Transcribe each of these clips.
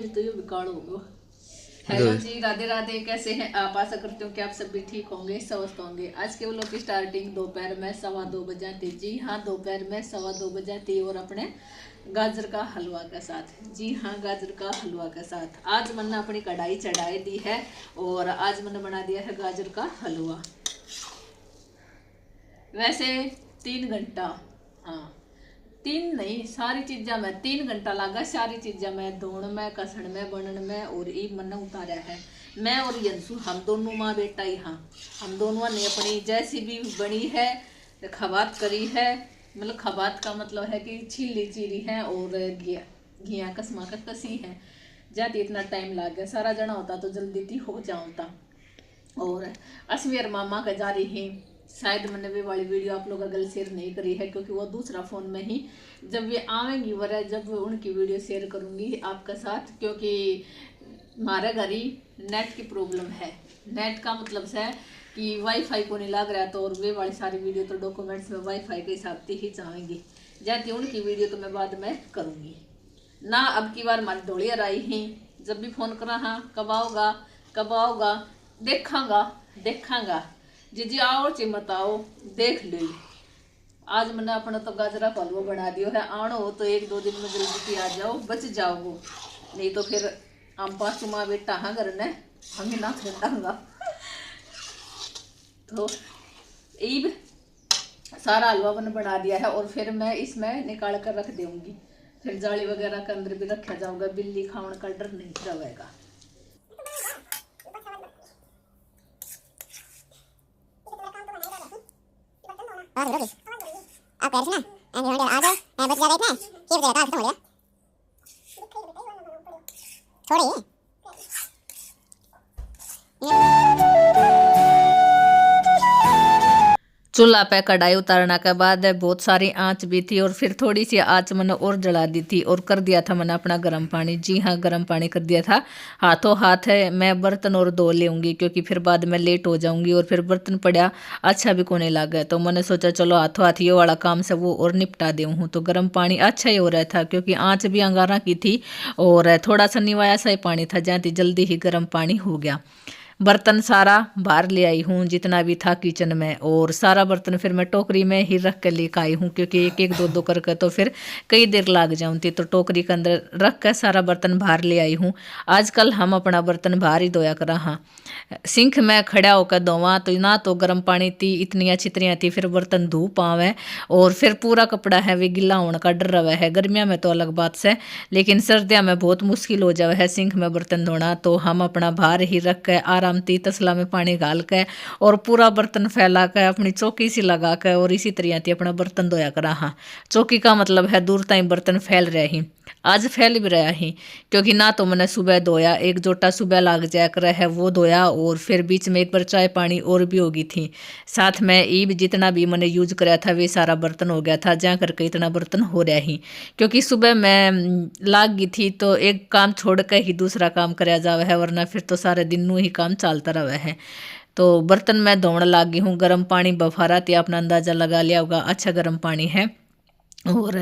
मेरी तो ये बिगाड़ होगा। हेलो जी, राधे राधे। कैसे हैं आप? आशा करती हूँ कि आप सब भी ठीक होंगे, स्वस्थ होंगे। आज के व्लॉग की स्टार्टिंग दोपहर में 2:15 बजे थी। जी हाँ, दोपहर में 2:15 बजे थी और अपने गाजर का हलवा के साथ। जी हाँ, गाजर का हलवा के साथ आज मैंने अपनी कढ़ाई चढ़ाई दी है और आज मैंने बना दिया है गाजर का हलवा। वैसे 3 घंटा, हाँ 3 नहीं, सारी चीज़ा में 3 घंटा लगा। सारी चीज़ा में धोने में, कसण में, बनने में और ये मैंने उतारा है। मैं और यंसु हम दोनों माँ बेटा ही। हाँ, हम दोनों ने अपनी जैसी भी बनी है खबात करी है। मतलब खबात का मतलब है कि छीली चीरी है और घिया कसमा का कसी है। जाती इतना टाइम लग गया, सारा जना होता तो जल्दी थी हो जाता। और असमेर मामा का जा रही है। शायद मैंने वे वाली वीडियो आप लोग अगर शेयर नहीं करी है क्योंकि वो दूसरा फ़ोन में ही जब वे आवेंगी वह जब उनकी वीडियो शेयर करूँगी आपके साथ। क्योंकि हमारे घर ही नेट की प्रॉब्लम है। नेट का मतलब है कि वाईफाई को नहीं लग रहा, तो और वे वाली सारी वीडियो तो डॉक्यूमेंट्स में वाईफाई के हिसाब से ही जाएंगी। जाती उनकी वीडियो तो मैं बाद में करूँगी ना। अब की बार हमारी ढोलियर आई ही, जब भी फ़ोन करा हाँ कब आओगा कब आओगा, देखांगा जी आओ चिमत आओ देख लो। आज मैंने अपना तो गाजरा का हलवा बना दियो है। आनो हो तो 1-2 दिन में जल्दी की आ जाओ, बच जाओगे। नहीं तो फिर हम पास माँ बेटा हाँ घर ने हमें ना खरीदांगा। तो ईब सारा हलवा मैंने बना दिया है और फिर मैं इसमें निकाल कर रख दूंगी। फिर जाली वगैरह के अंदर भी रखा जाऊंगा, बिल्ली खाने का डर नहीं रहेगा। आप कह रहे थे ना आ जाओ बच जा रहे थे कि बजा खत्म हो गया थोड़ी चूल्हा पे कढ़ाई उतारने के बाद बहुत सारी आंच भी थी और फिर थोड़ी सी आंच मैंने और जला दी थी और कर दिया था मैंने अपना गर्म पानी। जी हाँ, गर्म पानी कर दिया था। हाथों हाथ है मैं बर्तन और धो लेंगी क्योंकि फिर बाद में लेट हो जाऊंगी और फिर बर्तन पड़ा अच्छा भी कोने लगा। तो मैंने सोचा चलो हाथों हाथ ये वाला काम से वो और निपटा दूँ हूँ। तो गर्म पानी अच्छा ही हो रहा था क्योंकि आँच भी अंगारा की थी और थोड़ा सा निवाया सा ही पानी था, जहाँ जल्दी ही गर्म पानी हो गया। बर्तन सारा बाहर ले आई हूँ जितना भी था किचन में, और सारा बर्तन फिर मैं टोकरी में ही रख कर लेकर आई हूँ क्योंकि एक एक दो दो करके तो फिर कई देर लग जाऊँगी। तो टोकरी के अंदर रख कर सारा बर्तन बाहर ले आई हूँ। आजकल हम अपना बर्तन बाहर ही धोया करा। हाँ, सिंक में खड़ा होकर धोवा तो ना तो गर्म पानी थी इतनी छितरियाँ थी, फिर बर्तन धो पावे और फिर पूरा कपड़ा है वे गिला होने का डर रहा है। गर्मियों में तो अलग बात से, लेकिन सर्दियों में बहुत मुश्किल हो जावे है सिंक में बर्तन धोना। तो हम अपना बाहर ही रख कर आराम ती तसला में पानी डाल के और पूरा बर्तन फैला कर अपनी चौकी सी लगा कर और इसी तरह थी अपना बर्तन धोया करा। हाँ, चौकी का मतलब है दूर तक बर्तन फैल रहे ही। आज फैल भी रहा ही क्योंकि ना तो मैंने सुबह धोया, एक जोटा सुबह लाग जाया कर है वो धोया और फिर बीच में एक बार चाय पानी और भी होगी थी। साथ में ईब जितना भी मैंने यूज कराया था वे सारा बर्तन हो गया था, जहाँ करके इतना बर्तन हो रहा ही। क्योंकि सुबह मैं लाग गई थी तो एक काम छोड़ कर ही दूसरा काम कराया जावा है, वरना फिर तो सारे दिन ही काम चलता रहा है। तो बर्तन मैं धोने लग गई हूँ। गर्म पानी बफारा थी, अपना अंदाज़ा लगा लिया होगा, अच्छा गर्म पानी है। और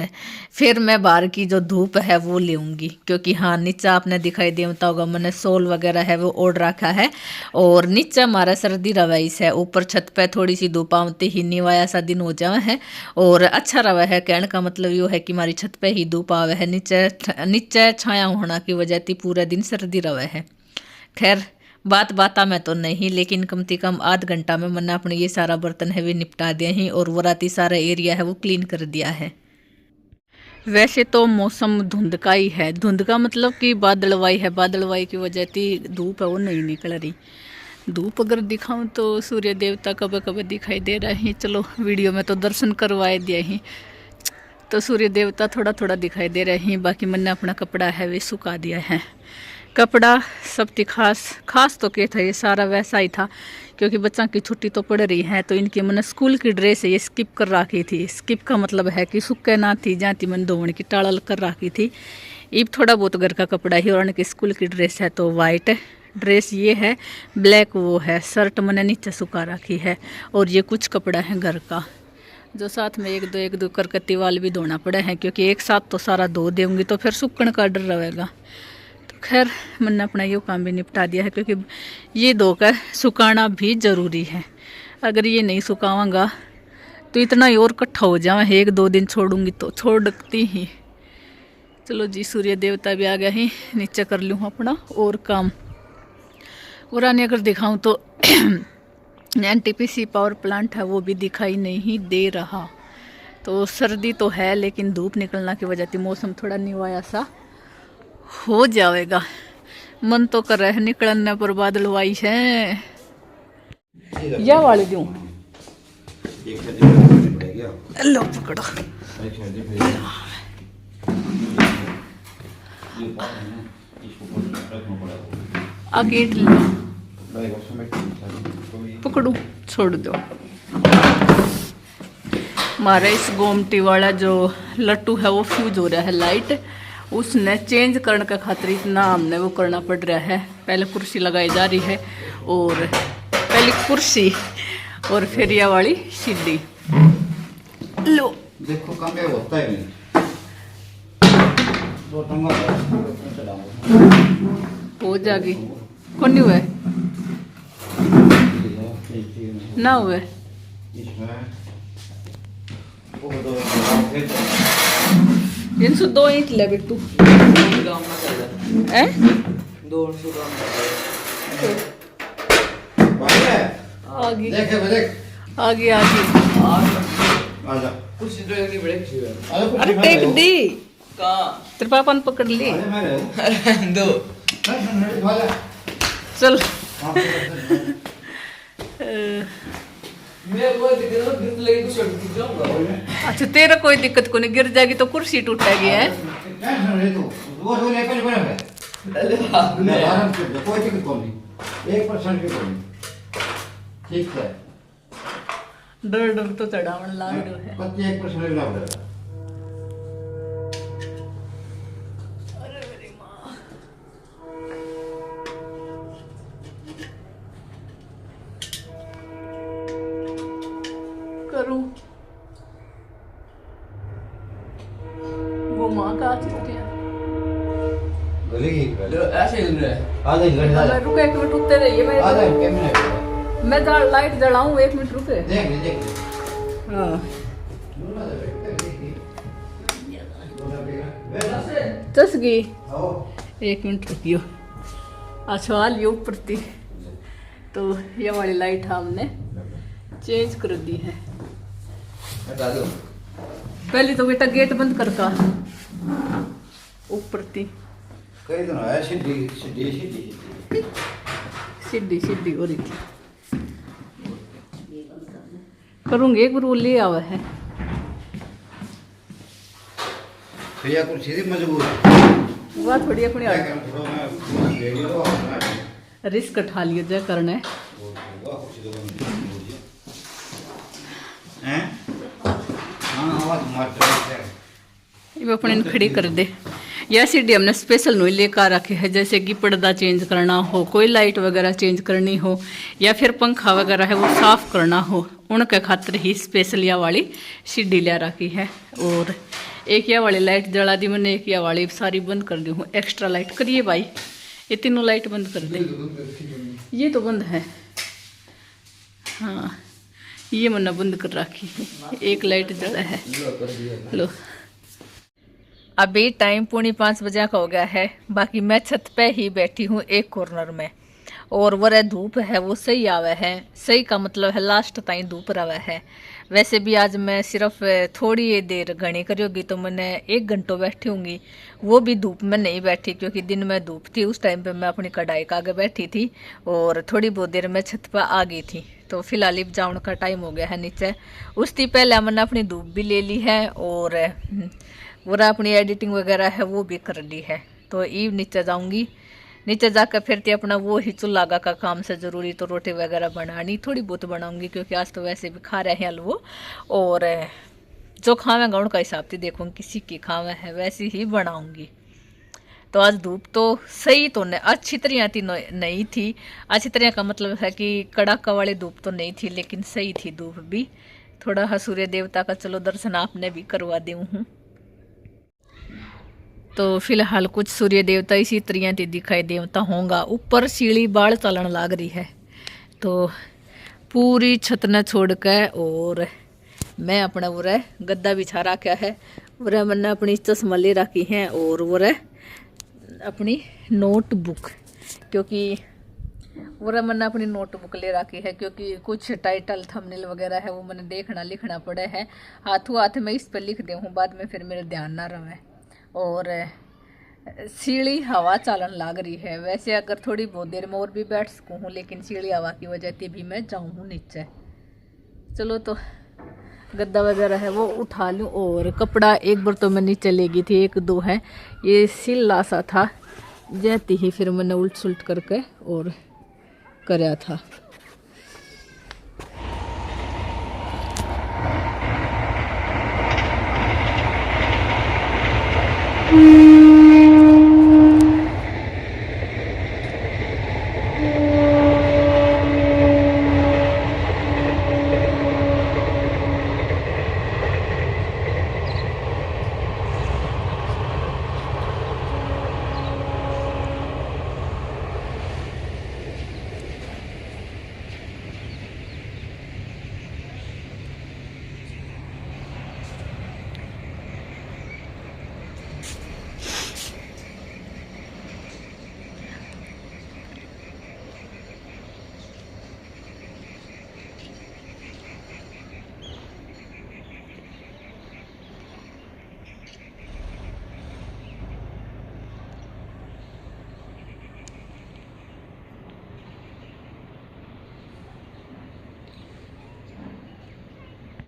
फिर मैं बाहर की जो धूप है वो लेऊंगी क्योंकि हाँ नीचे आपने दिखाई देता होगा मैंने सोल वगैरह है वो ओढ़ रखा है और नीचे हमारा सर्दी रवाइस है। ऊपर छत पे थोड़ी सी धूप आती ही निवाया सा दिन हो जावा है और अच्छा रवा है। कहने का मतलब यो है कि हमारी छत पे ही धूप आवे है, नीचे छाया होना की वजह थी पूरा दिन सर्दी रवा है। खैर बात बाता में तो नहीं, लेकिन कम से कम आध घंटा में मैंने अपने ये सारा बर्तन है वे निपटा दिया ही और वो राती सारा एरिया है वो क्लीन कर दिया है। वैसे तो मौसम धुंध का ही है। धुंध का मतलब कि बादलवाई है, बादलवाई की वजह से धूप है वो नहीं निकल रही। धूप अगर दिखाऊं तो सूर्य देवता कब कब दिखाई दे रहे हैं। चलो वीडियो में तो दर्शन करवाए दिए ही, तो सूर्य देवता थोड़ा थोड़ा दिखाई दे रहे हैं। बाकी मैंने अपना कपड़ा है वे सुखा दिया है। कपड़ा सब खास तो क्या था, ये सारा वैसा ही था क्योंकि बच्चों की छुट्टी तो पड़ रही है तो इनकी मैंने स्कूल की ड्रेस है ये स्किप कर रखी थी। स्किप का मतलब है कि सुखे ना थी, जहाँ थी मैंने धोने की टाड़ल कर रखी थी। ये थोड़ा बहुत घर का कपड़ा ही और इनकी स्कूल की ड्रेस है तो वाइट ड्रेस ये है, ब्लैक वो है। शर्ट मैंने नीचे सुखा रखी है और ये कुछ कपड़ा है घर का जो साथ में एक दो करके तिवाल भी धोना पड़े हैं क्योंकि एक साथ तो सारा धो देंगी तो फिर सूखने का डर रहेगा। खैर मैंने अपना ये काम भी निपटा दिया है, क्योंकि ये धोकर सुखाना भी ज़रूरी है। अगर ये नहीं सुखाऊंगा तो इतना ही और इकट्ठा हो जाए, 1-2 दिन छोड़ूंगी तो छोड़ती ही। चलो जी, सूर्य देवता भी आ गया ही, नीचे कर लूँ अपना और काम। और आने अगर दिखाऊं तो NTPC पावर प्लांट है वो भी दिखाई नहीं दे रहा। तो सर्दी तो है, लेकिन धूप निकलना की वजह से मौसम थोड़ा निवाया सा हो जाएगा। मन तो कर रहा है निकलने पर, बादल वाई है। या वाले दूं लो पकड़ो। आगे ईंट लो, पकड़ू, छोड़ दो। हमारा इस गोमटी वाला जो लट्टू है वो फ्यूज हो रहा है लाइट, उसने चेंज करने का खातिर इतना हमने वो करना पड़ रहा है। पहले कुर्सी लगाई जा रही है, और पहली कुर्सी और फिर यह वाली सीढ़ी। लो देखो काम क्या होता है नहीं। हो जाएगी, कौन नहीं हुए ना हुए। इनसे 2 ईंट ले बिट्टू हैं, आगे आगे आगे। अरे टेक दी, तेरे पापा ने पकड़ ली। चल अच्छा, तेरा कोई दिक्कत को नहीं, गिर जाएगी तो कुर्सी टूटेगी है। ठीक है, डर डर तो चढ़ावन लाग रहा है। 1% लाभ रहेगा। अरे मेरी माँ, करूं वो माँ का चिट्ठी है। ऐसे हिल रहा है। आधा हिल रहा है। रुको 1 मिनट, रुकते रहिए। मैं लाइट जलाऊं, 1 मिनट रुके। देख हाँ चस गई, 1 मिनट रुकियो। अच्छा लियो ऊपर थी, तो ये वाली लाइट हमने चेंज कर दी है। पहले तो बेटा गेट बंद कर का ऊपर थी। कई दिन आया सीधी सीधी सीधी हो रही थी। करूंगी, गुरु ले आवा है। भैया कुछ सीधी मजबूर वाह थोड़ी अपनी रिस्क उठा लियो जो करना है। ये अपने खड़ी कर दे। यह सीढ़ी हमने स्पेशल नहीं लेकर रखे है, जैसे कि पर्दा चेंज करना हो, कोई लाइट वगैरह चेंज करनी हो, या फिर पंखा वगैरह है वो साफ करना हो, उनके खातिर ही स्पेशल यह वाली सीढ़ी ले रखी है। और एक यह वाली लाइट जला दी मैंने, एक यह वाली सारी बंद कर दी हूँ। एक्स्ट्रा लाइट करिए भाई, ये तीनों लाइट बंद कर दे। ये तो बंद है, हाँ ये मैंने बंद कर रखी है। एक लाइट जला है। लो अभी टाइम 4:45 बजे का हो गया है। बाकी मैं छत पे ही बैठी हूँ एक कॉर्नर में, और वह धूप है वो सही आवे है। सही का मतलब है लास्ट ताई धूप रहा है। वैसे भी आज मैं सिर्फ थोड़ी देर घनी करोगी तो मैंने 1 घंटों बैठी होंगी, वो भी धूप में नहीं बैठी, क्योंकि दिन में धूप थी। उस टाइम पे मैं अपनी कढ़ाई का आगे बैठी थी, और थोड़ी बहुत देर में छत पर आ गई थी। तो फिलहाल अब जाने का टाइम हो गया है नीचे। उसकी पहले मैंने अपनी धूप भी ले ली है, और वो अपनी एडिटिंग वगैरह है वो भी कर ली है। तो ईव नीचे जाऊंगी, नीचे जाकर फिर अपना वो ही चूल्हा का काम से ज़रूरी तो रोटी वगैरह बनानी थोड़ी बहुत बनाऊंगी, क्योंकि आज तो वैसे भी खा रहे हैं हलवो, और जो खावेंगा उनका हिसाब से देखूँगी, किसी की खावे है वैसी ही बनाऊंगी। तो आज धूप तो सही तो नहीं, अच्छी तरह थी नहीं थी। अच्छी तरह का मतलब है कि कड़ाका वाली धूप तो नहीं थी, लेकिन सही थी धूप भी। थोड़ा सूर्य देवता का चलो दर्शन आपने भी करवा दी हूँ। तो फिलहाल कुछ सूर्य देवता इसी तरह ते दिखाई देवता होगा। ऊपर सीढ़ी बाढ़ चलन लाग रही है, तो पूरी छत न छोड़ के और मैं अपना वो गद्दा बिछा रखा है। वो मैंने अपनी चश्मा ले रखी है और वो अपनी नोटबुक, क्योंकि वो मैंने अपनी नोटबुक ले रखी है क्योंकि कुछ टाइटल थंबनेल वगैरह है वो मैंने देखना लिखना पड़े है। हाथों हाथ में इस पर लिख दे हूँ, बाद में फिर मेरे ध्यान ना रहे। और सीढ़ी हवा चालन लाग रही है। वैसे अगर थोड़ी बहुत देर में और भी बैठ सकूँ हूँ, लेकिन सीढ़ी हवा की वजह से भी मैं जाऊँ हूँ नीचे। चलो तो गद्दा वगैरह है वो उठा लूँ। और कपड़ा एक बार तो मैं नीचे ले गई थी, एक दो है ये सिल्ला सा था, जाती ही फिर मैंने उल्ट सुल्ट करके और कराया था।